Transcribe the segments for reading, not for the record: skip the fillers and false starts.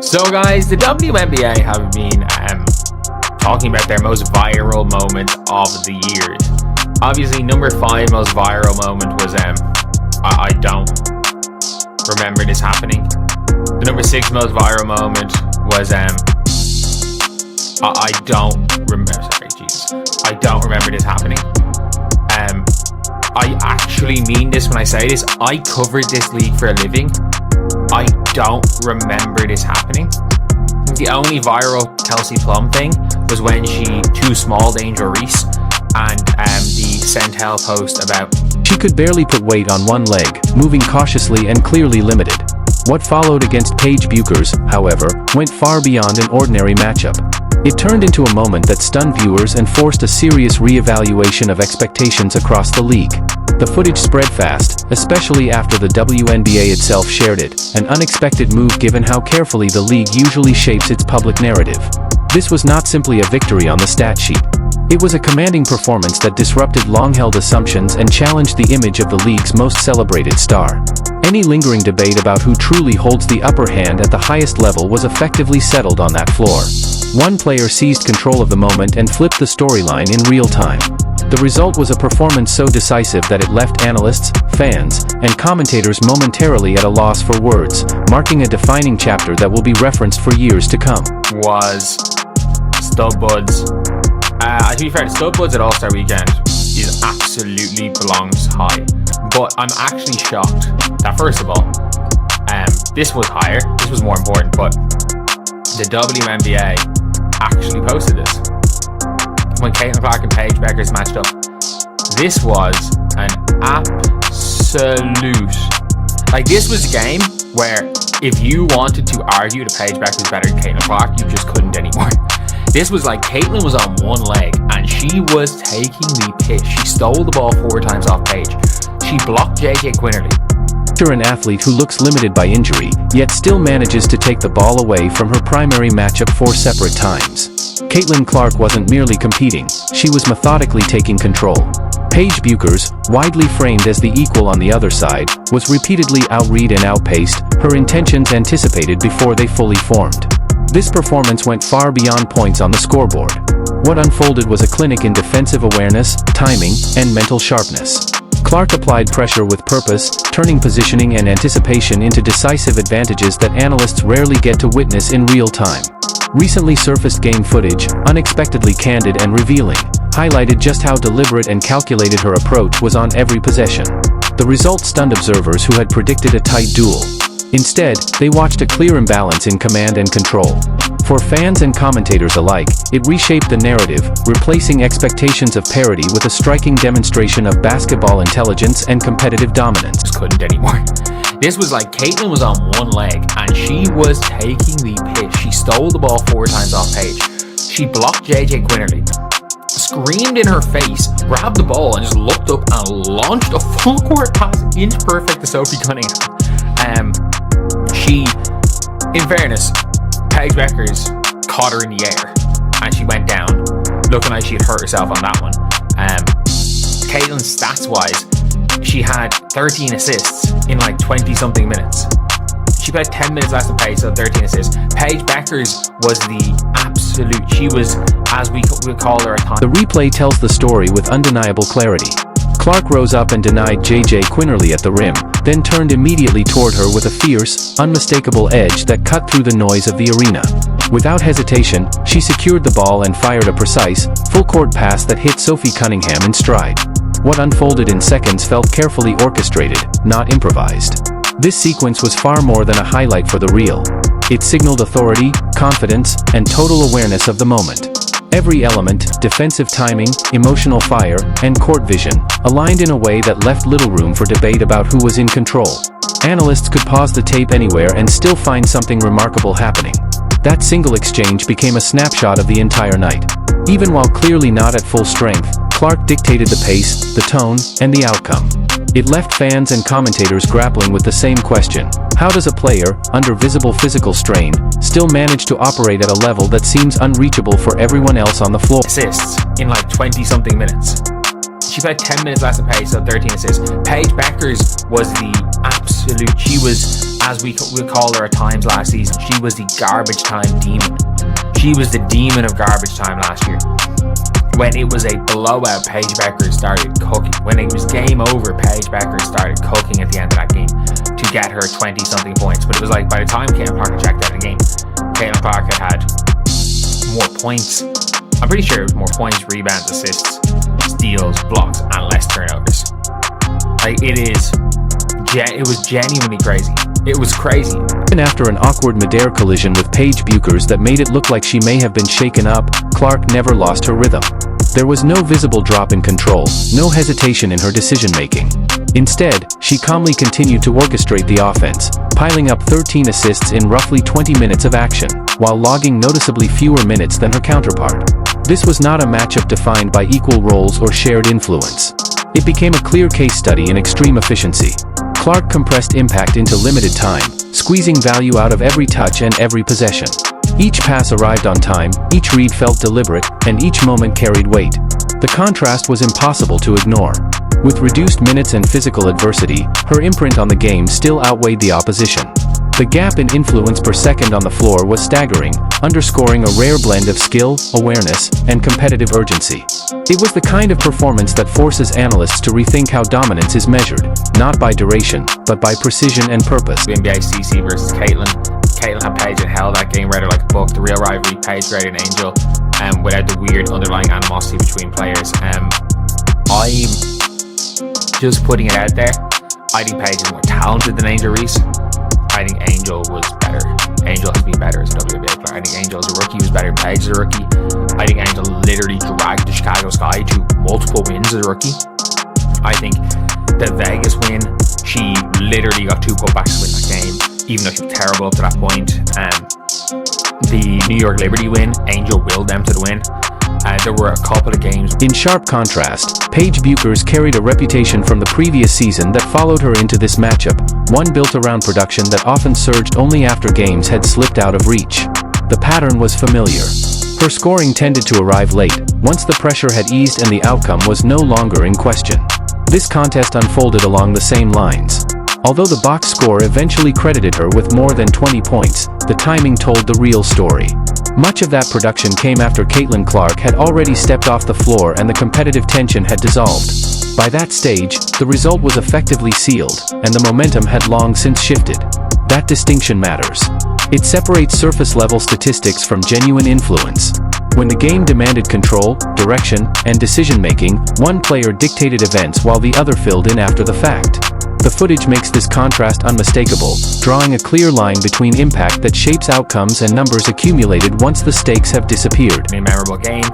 So guys, the WNBA have been talking about their most viral moment of the year. Obviously, number 5 most viral moment was I don't remember this happening. The number 6 most viral moment was I don't remember. Sorry, Jesus, I don't remember this happening. I actually mean this when I say this. I covered this league for a living. I don't remember this happening. The only viral Kelsey Plum thing was when she too small Angel Reese and the Centel post about she could barely put weight on one leg, moving cautiously and clearly limited. What followed against Paige Bueckers, however, went far beyond an ordinary matchup. It turned into a moment that stunned viewers and forced a serious re-evaluation of expectations across the league. The footage spread fast, especially after the WNBA itself shared it, an unexpected move given how carefully the league usually shapes its public narrative. This was not simply a victory on the stat sheet. It was a commanding performance that disrupted long-held assumptions and challenged the image of the league's most celebrated star. Any lingering debate about who truly holds the upper hand at the highest level was effectively settled on that floor. One player seized control of the moment and flipped the storyline in real time. The result was a performance so decisive that it left analysts, fans, and commentators momentarily at a loss for words, marking a defining chapter that will be referenced for years to come. Was Stud Buds. To be fair, Stud Buds at All-Star Weekend is absolutely belongs high. But I'm actually shocked that, first of all, this was higher, this was more important, but the WNBA actually posted this. When Caitlin Clark and Paige Bueckers matched up, this was an absolute, this was a game where if you wanted to argue that Paige Bueckers was better than Caitlin Clark, you just couldn't anymore. This was like Caitlin was on one leg and she was taking the piss. She stole the ball 4 times off Paige. She blocked JJ Quinterly. An athlete who looks limited by injury, yet still manages to take the ball away from her primary matchup 4 separate times. Caitlin Clark wasn't merely competing, she was methodically taking control. Paige Bueckers, widely framed as the equal on the other side, was repeatedly outread and outpaced, her intentions anticipated before they fully formed. This performance went far beyond points on the scoreboard. What unfolded was a clinic in defensive awareness, timing, and mental sharpness. Clark applied pressure with purpose, turning positioning and anticipation into decisive advantages that analysts rarely get to witness in real time. Recently surfaced game footage, unexpectedly candid and revealing, highlighted just how deliberate and calculated her approach was on every possession. The result stunned observers who had predicted a tight duel. Instead, they watched a clear imbalance in command and control. For fans and commentators alike, it reshaped the narrative, replacing expectations of parity with a striking demonstration of basketball intelligence and competitive dominance. Couldn't anymore. This was like Caitlin was on one leg and she was taking the piss. She stole the ball 4 times off Paige. She blocked JJ Quinterly, screamed in her face, grabbed the ball and just looked up and launched a full court pass inch perfect to Sophie Cunningham. In fairness, Paige Bueckers caught her in the air and she went down, looking like she had hurt herself on that one. Caitlin, stats wise, she had 13 assists in 20 something minutes. She played 10 minutes less than Paige, so 13 assists. Paige Bueckers was the absolute, she was, as we would call her at times. The replay tells the story with undeniable clarity. Clark rose up and denied JJ Quinterly at the rim, then turned immediately toward her with a fierce, unmistakable edge that cut through the noise of the arena. Without hesitation, she secured the ball and fired a precise, full-court pass that hit Sophie Cunningham in stride. What unfolded in seconds felt carefully orchestrated, not improvised. This sequence was far more than a highlight for the reel. It signaled authority, confidence, and total awareness of the moment. Every element, defensive timing, emotional fire, and court vision, aligned in a way that left little room for debate about who was in control. Analysts could pause the tape anywhere and still find something remarkable happening. That single exchange became a snapshot of the entire night. Even while clearly not at full strength, Clark dictated the pace, the tone, and the outcome. It left fans and commentators grappling with the same question: how does a player, under visible physical strain, still manage to operate at a level that seems unreachable for everyone else on the floor? Assists in 20 something minutes. She played 10 minutes less than Paige, so 13 assists. Paige Bueckers was the absolute, she was as we called her at times last season. She was the garbage time demon. She was the demon of garbage time last year. When it was a blowout, Paige Bueckers started cooking. When it was game over, Paige Bueckers started cooking at the end of that game to get her 20-something points. But it was like by the time Caitlin Clark had checked out of the game, Caitlin Clark had more points. I'm pretty sure it was more points, rebounds, assists, steals, blocks, and less turnovers. Like it was genuinely crazy. It was crazy. Even after an awkward midair collision with Paige Bueckers that made it look like she may have been shaken up, Clark never lost her rhythm. There was no visible drop in control, no hesitation in her decision-making. Instead, she calmly continued to orchestrate the offense, piling up 13 assists in roughly 20 minutes of action, while logging noticeably fewer minutes than her counterpart. This was not a matchup defined by equal roles or shared influence. It became a clear case study in extreme efficiency. Clark compressed impact into limited time, squeezing value out of every touch and every possession. Each pass arrived on time, each read felt deliberate, and each moment carried weight. The contrast was impossible to ignore. With reduced minutes and physical adversity, her imprint on the game still outweighed the opposition. The gap in influence per second on the floor was staggering, underscoring a rare blend of skill, awareness, and competitive urgency. It was the kind of performance that forces analysts to rethink how dominance is measured, not by duration, but by precision and purpose. NBA CC versus Caitlin. Caitlin had Paige and held that game read her like a book. The real rivalry, Paige graded an angel, without the weird underlying animosity between players. I'm just putting it out there. I think Paige is more talented than Angel Reese. I think Angel was better. Angel has been better as a WNBA player. I think Angel as a rookie was better than Paige as a rookie. I think Angel literally dragged the Chicago Sky to multiple wins as a rookie. I think the Vegas win, she literally got 2 putbacks to win that game, even though she was terrible up to that point. The New York Liberty win, Angel willed them to the win. There were a couple of games. In sharp contrast, Paige Bueckers carried a reputation from the previous season that followed her into this matchup, one built around production that often surged only after games had slipped out of reach. The pattern was familiar. Her scoring tended to arrive late, once the pressure had eased and the outcome was no longer in question. This contest unfolded along the same lines. Although the box score eventually credited her with more than 20 points, the timing told the real story. Much of that production came after Caitlin Clark had already stepped off the floor and the competitive tension had dissolved. By that stage, the result was effectively sealed, and the momentum had long since shifted. That distinction matters. It separates surface-level statistics from genuine influence. When the game demanded control, direction, and decision-making, one player dictated events while the other filled in after the fact. The footage makes this contrast unmistakable, drawing a clear line between impact that shapes outcomes and numbers accumulated once the stakes have disappeared. A memorable game.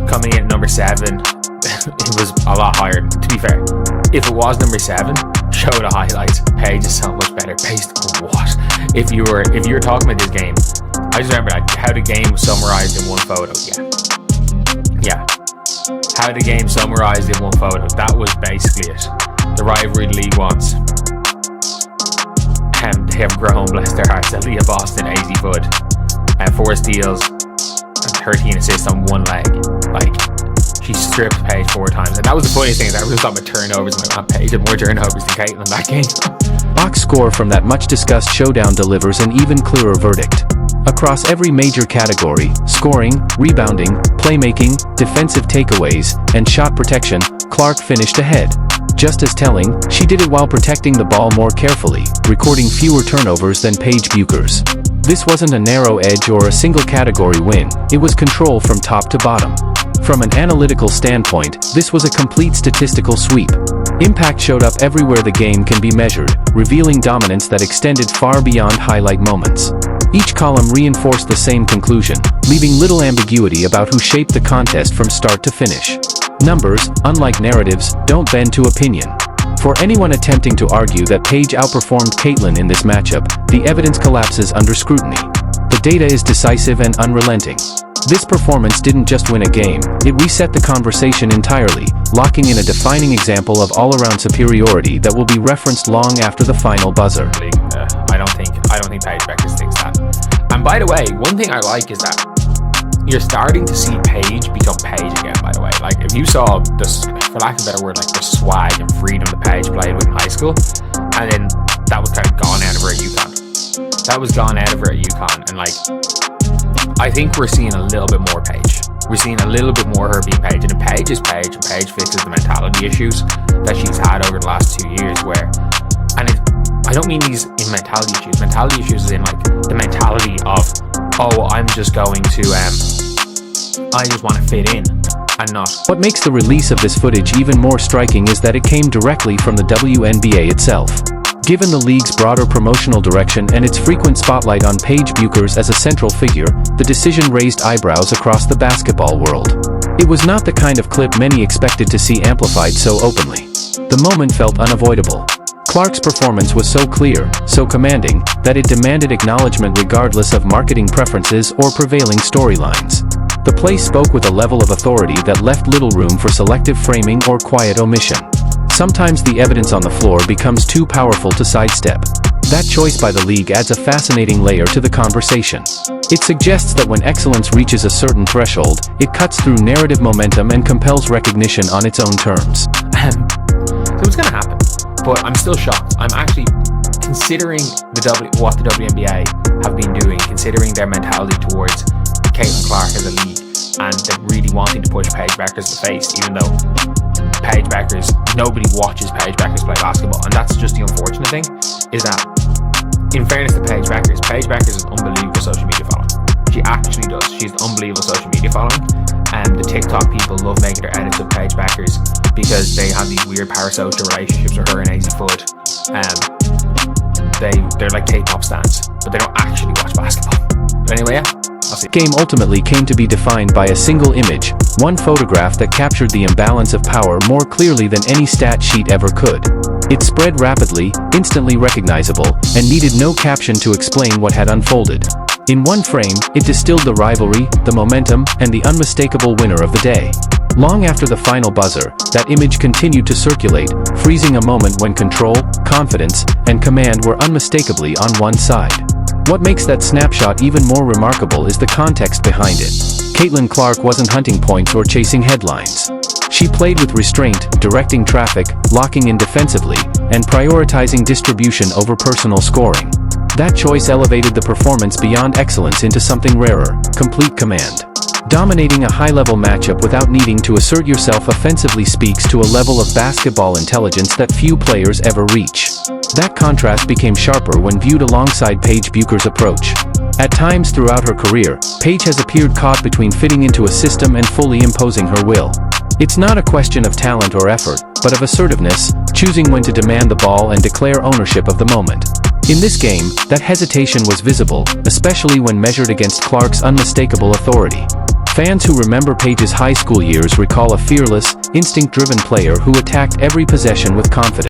Coming in at number 7, it was a lot higher. To be fair, if it was number 7, show the highlights. Paige is so much better. Paige, what? If you were talking about this game, I just remember how the game was summarized in one photo. Yeah. How the game summarized in one photo. That was basically it. The rivalry the league wants. They have grown, bless their hearts. Aaliyah Boston, AZ Bud, 4 steals and 13 assists on one leg. Like, she stripped Paige 4 times, and that was the funniest thing. Is I was talking about turnovers, and like, Paige had more turnovers than Caitlin that game. Box score from that much-discussed showdown delivers an even clearer verdict. Across every major category, scoring, rebounding, playmaking, defensive takeaways, and shot protection, Clark finished ahead. Just as telling, she did it while protecting the ball more carefully, recording fewer turnovers than Paige Bueckers. This wasn't a narrow edge or a single category win, it was control from top to bottom. From an analytical standpoint, this was a complete statistical sweep. Impact showed up everywhere the game can be measured, revealing dominance that extended far beyond highlight moments. Each column reinforced the same conclusion, leaving little ambiguity about who shaped the contest from start to finish. Numbers, unlike narratives, don't bend to opinion. For anyone attempting to argue that Paige outperformed Caitlin in this matchup, the evidence collapses under scrutiny. The data is decisive and unrelenting. This performance didn't just win a game, it reset the conversation entirely, locking in a defining example of all-around superiority that will be referenced long after the final buzzer. I don't think Paige Bueckers thinks that. And by the way, one thing I like is that you're starting to see Paige become Paige again, by the way. Like, if you saw this, for lack of a better word, like the swag and freedom that Paige played with in high school, and then that was kind of gone out of her at UConn. That was gone out of her at UConn, and like, I think we're seeing a little bit more Paige. We're seeing a little bit more her being Paige, and Paige is Paige, and Paige fixes the mentality issues that she's had over the last 2 years. I don't mean these in mentality issues. Mentality issues is in like the mentality of, oh, I'm just going to, I just want to fit in and not. What makes the release of this footage even more striking is that it came directly from the WNBA itself. Given the league's broader promotional direction and its frequent spotlight on Paige Bueckers as a central figure, the decision raised eyebrows across the basketball world. It was not the kind of clip many expected to see amplified so openly. The moment felt unavoidable. Clark's performance was so clear, so commanding, that it demanded acknowledgement regardless of marketing preferences or prevailing storylines. The play spoke with a level of authority that left little room for selective framing or quiet omission. Sometimes the evidence on the floor becomes too powerful to sidestep. That choice by the league adds a fascinating layer to the conversation. It suggests that when excellence reaches a certain threshold, it cuts through narrative momentum and compels recognition on its own terms. So it's gonna happen, but I'm still shocked. I'm actually considering what the WNBA have been doing, considering their mentality towards Caitlin Clark as a league, and they're really wanting to push Paige Bueckers to the face, even though Paige Bueckers, nobody watches Paige Bueckers play basketball, and that's just the unfortunate thing, is that, in fairness to Paige Bueckers is an unbelievable social media following. She actually does. She's an unbelievable social media following, and the TikTok people love making their edits of Paige Bueckers because they have these weird parasocial relationships with her and AZ Foot. They're like K-pop stans, but they don't actually watch basketball. But anyway, yeah. The game ultimately came to be defined by a single image, one photograph that captured the imbalance of power more clearly than any stat sheet ever could. It spread rapidly, instantly recognizable, and needed no caption to explain what had unfolded. In one frame, it distilled the rivalry, the momentum, and the unmistakable winner of the day. Long after the final buzzer, that image continued to circulate, freezing a moment when control, confidence, and command were unmistakably on one side. What makes that snapshot even more remarkable is the context behind it. Caitlin Clark wasn't hunting points or chasing headlines. She played with restraint, directing traffic, locking in defensively, and prioritizing distribution over personal scoring. That choice elevated the performance beyond excellence into something rarer, complete command. Dominating a high-level matchup without needing to assert yourself offensively speaks to a level of basketball intelligence that few players ever reach. That contrast became sharper when viewed alongside Paige Bueckers' approach. At times throughout her career, Paige has appeared caught between fitting into a system and fully imposing her will. It's not a question of talent or effort, but of assertiveness, choosing when to demand the ball and declare ownership of the moment. In this game, that hesitation was visible, especially when measured against Clark's unmistakable authority. Fans who remember Paige's high school years recall a fearless, instinct-driven player who attacked every possession with confidence.